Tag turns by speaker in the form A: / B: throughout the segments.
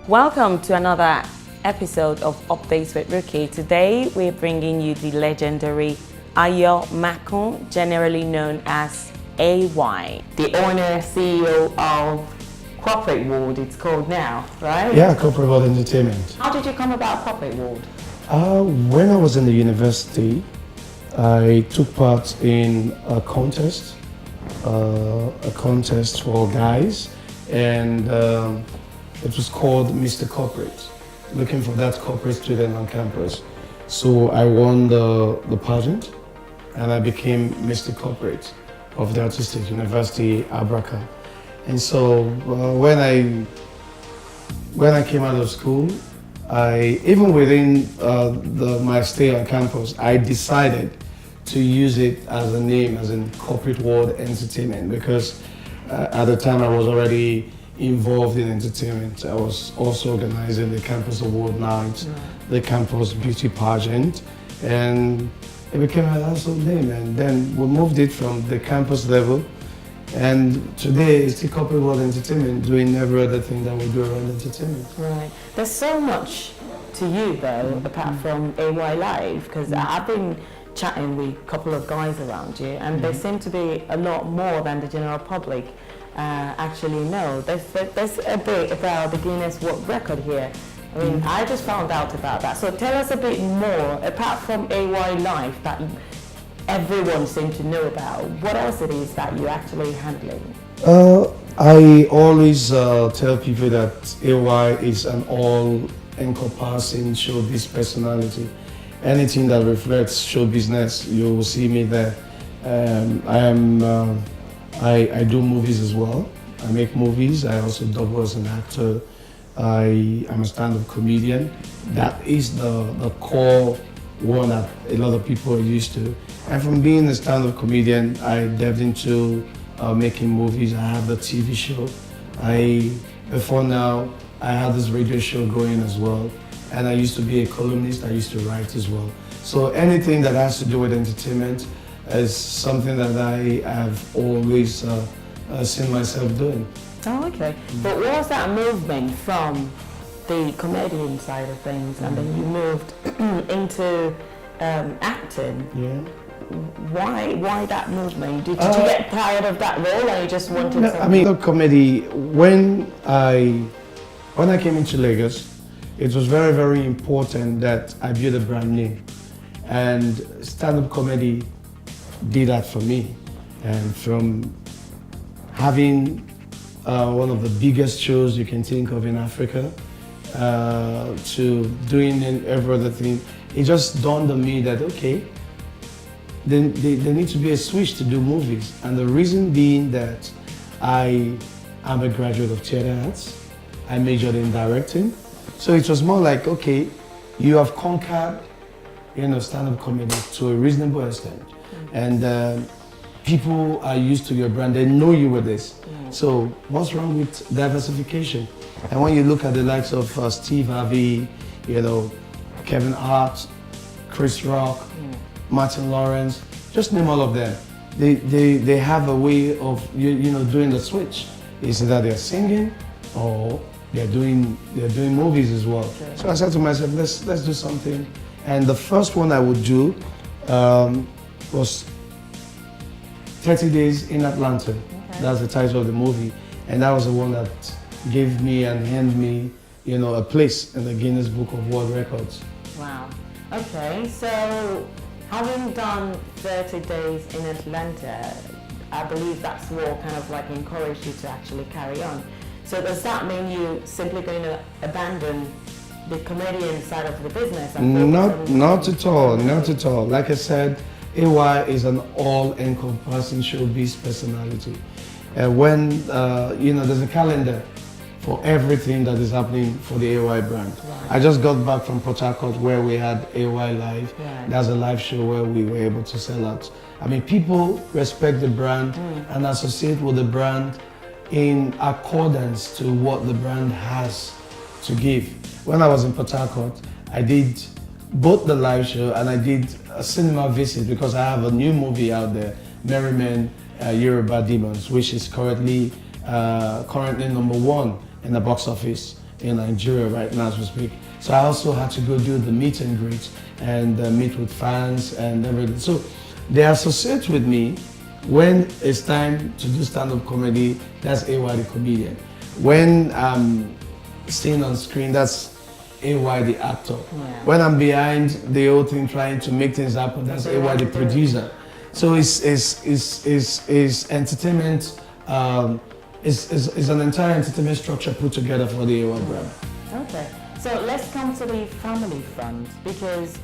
A: Welcome to another episode of Updates with Rookie. Today we're bringing you the legendary Ayo Makun, generally known as AY, the owner, CEO of Corporate World, it's called now, right?
B: Yeah, Corporate World Entertainment.
A: How did you come about Corporate World?
B: When I was in the university, I took part in a contest for guys, and it was called Mr. Corporate, looking for that corporate student on campus. So I won the pageant, and I became Mr. Corporate of the Artistic University, Abraka. And so when I came out of school, even within my stay on campus, I decided to use it as a name, as in Corporate World Entertainment, because at the time I was already involved in entertainment. I was also organizing the campus award night, the campus beauty pageant, and it became a household name. And then we moved it from the campus level, and today it's the Corporate World Entertainment, doing every other thing that we do around entertainment.
A: Right. There's so much to you though, apart from AY Live, because I've been chatting with a couple of guys around you, and there seem to be a lot more than the general public actually know. There's a bit about the Guinness World Record here. I mean, I just found out about that. So tell us a bit more, apart from AY Live that everyone seems to know about, what else it is that you're actually handling?
B: I always tell people that AY is an all-encompassing showbiz personality. Anything that reflects show business, you will see me there. I do movies as well. I make movies. I also double as an actor. I am a stand-up comedian. That is the core one that a lot of people are used to. And from being a stand-up comedian, I delved into making movies. I have the TV show. Before now, I had this radio show going as well. And I used to be a columnist. I used to write as well. So anything that has to do with entertainment is something that I have always seen myself doing.
A: Oh, okay. But what was that movement from the comedian side of things, and then you moved into acting?
B: Yeah.
A: Why that movement? Did you get tired of that role, and you just wanted
B: No,
A: something?
B: I mean, the comedy, when I came into Lagos, it was very, very important that I build a brand name. And stand-up comedy did that for me. And from having one of the biggest shows you can think of in Africa, to doing every other thing, it just dawned on me that, okay, there needs to be a switch to do movies. And the reason being that I am a graduate of theater arts. I majored in directing. So it was more like, okay, you have conquered, stand-up comedy to a reasonable extent. And people are used to your brand, they know you with this. So what's wrong with diversification? And when you look at the likes of Steve Harvey, Kevin Hart, Chris Rock, Martin Lawrence, just name all of them. They have a way of doing the switch. It's either they're singing or they're doing movies as well. Okay. So I said to myself, let's do something. And the first one I would do was 30 Days in Atlanta. Okay. That's the title of the movie. And that was the one that gave me and handed me, a place in the Guinness Book of World Records.
A: Wow. Okay, so having done 30 Days in Atlanta, I believe that's what kind of like encouraged you to actually carry on. So does that mean you simply going to abandon the comedian side of the business? And
B: not at all, not at all. Like I said, AY is an all-encompassing showbiz personality. When there's a calendar for everything that is happening for the AY brand. Right. I just got back from Port Harcourt where we had AY Live. Right. That's a live show where we were able to sell out. I mean, people respect the brand and associate with the brand in accordance to what the brand has to give. When I was in Port Harcourt, I did both the live show and I did a cinema visit because I have a new movie out there, Merry Men, Yoruba Demons, which is currently #1 in the box office. in Nigeria right now as we speak. So I also had to go do the meet and greet and meet with fans and everything. So they associate with me when it's time to do stand-up comedy. That's AY the comedian. When I'm seen on screen, that's AY the actor.
A: Yeah.
B: When I'm behind the whole thing trying to make things happen, that's AY the producer. So it's entertainment. Is an entire entertainment structure put together for the AY brand.
A: Okay, so let's come to the family front, because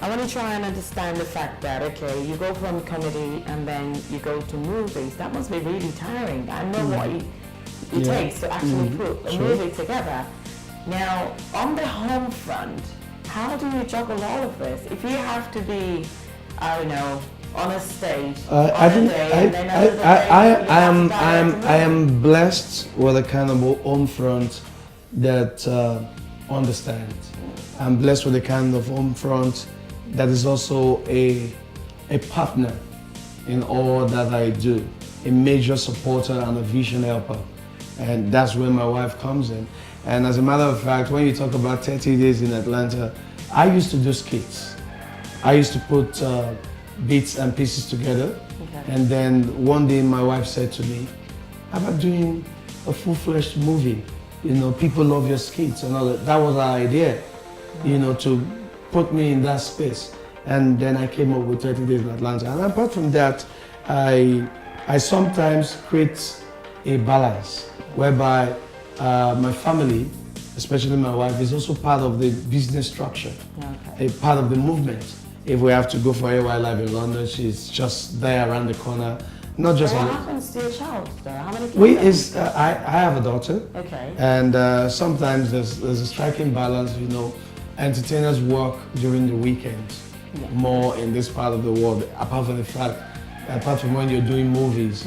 A: I want to try and understand the fact that, okay, you go from comedy and then you go to movies. That must be really tiring. I know what it takes to actually put a movie together. Now, on the home front, how do you juggle all of this? If you have to be, I don't know, on a stage,
B: I am blessed with a kind of home front that understands. I'm blessed with a kind of home front that is also a partner in all that I do, a major supporter and a vision helper. And that's where my wife comes in. And as a matter of fact, when you talk about 30 days in Atlanta, I used to do skits. I used to put bits and pieces together. Okay. And then one day my wife said to me, how about doing a full-fledged movie? You know, people love your skits and all that. That was our idea, you know, to put me in that space. And then I came up with 30 Days in Atlanta. And apart from that, I sometimes create a balance whereby my family, especially my wife, is also part of the business structure, a part of the movement. If we have to go for AY Live in London, she's just there around the corner. Not just.
A: What happens to your child, though? How many kids?
B: I have a daughter.
A: Okay.
B: And sometimes there's a striking balance. You know, entertainers work during the weekends more in this part of the world. Apart from when you're doing movies,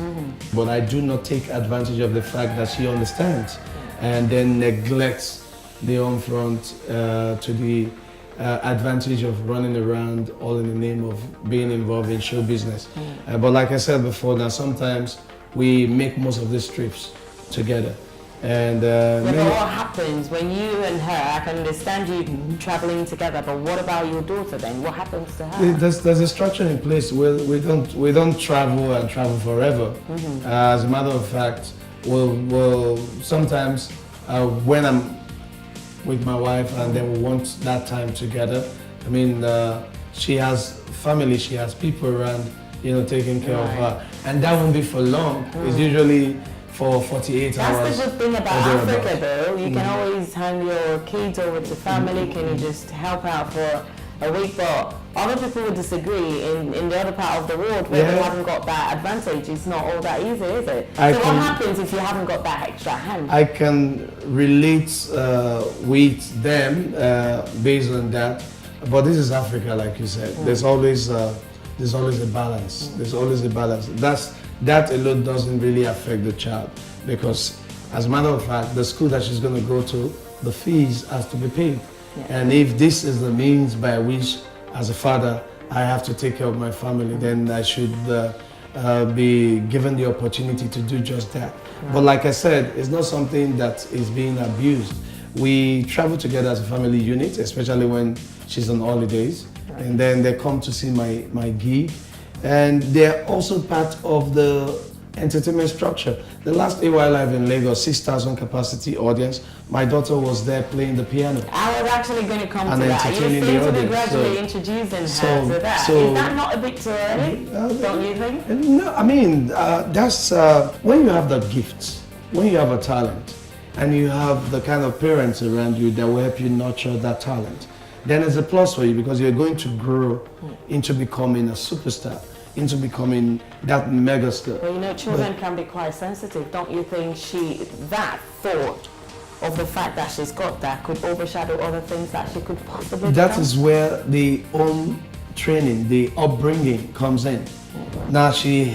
B: but I do not take advantage of the fact that she understands, and then neglects the home front to the advantage of running around all in the name of being involved in show business. But like I said before, now sometimes we make most of these trips together. And
A: what happens when you and her, I can understand you traveling together, but what about your daughter then? What happens to her?
B: There's a structure in place. We don't travel and travel forever. As a matter of fact, we'll sometimes when I'm with my wife and then we want that time together. I mean, she has family, she has people around, you know, taking care of her, and that won't be for long. It's usually for 48 hours.
A: That's the good thing about Africa, though. You can always hand your kids over to family. Can you just help out for a week? But other people would disagree in the other part of the world where they haven't got that advantage. It's not all that easy, is it? So what happens if you haven't got that extra hand?
B: I can relate with them based on that. But this is Africa, like you said. There's always a balance. There's always a balance. That alone doesn't really affect the child, because as a matter of fact, the school that she's going to go to, the fees has to be paid. And if this is the means by which, as a father, I have to take care of my family, then I should be given the opportunity to do just that. But like I said, it's not something that is being abused. We travel together as a family unit, especially when she's on holidays, and then they come to see my gig. And they're also part of the entertainment structure. The last AY Live in Lagos, 6,000 capacity audience, my daughter was there playing the piano.
A: I was actually going to come to that. You seem to be gradually introducing her to that. Is that not a bit too early, don't you think?
B: No, I mean, that's when you have the gift, when you have a talent, and you have the kind of parents around you that will help you nurture that talent, then it's a plus for you, because you're going to grow into becoming a superstar, into becoming that megastar.
A: Well, you know, children can be quite sensitive. Don't you think that thought of the fact that she's got that could overshadow other things that she could possibly
B: That
A: become?
B: is where the home training, the upbringing comes in. Now she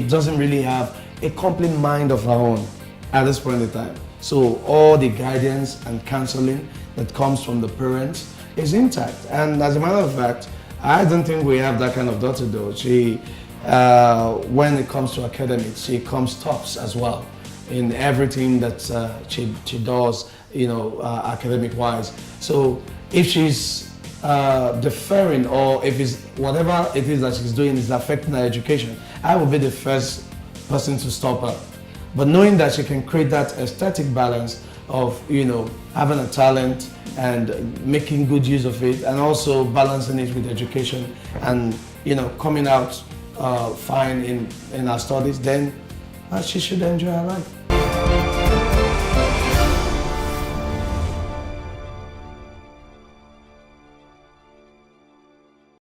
B: doesn't really have a complete mind of her own at this point in time. So all the guidance and counseling that comes from the parents is intact. And as a matter of fact, I don't think we have that kind of daughter though. She, when it comes to academics, she comes tops as well. in everything that she does, academic wise. So if she's deferring, or if it's whatever it is that she's doing is affecting her education, I will be the first person to stop her. But knowing that she can create that aesthetic balance of, having a talent and making good use of it, and also balancing it with education, and, coming out fine in her studies, then she should enjoy her life.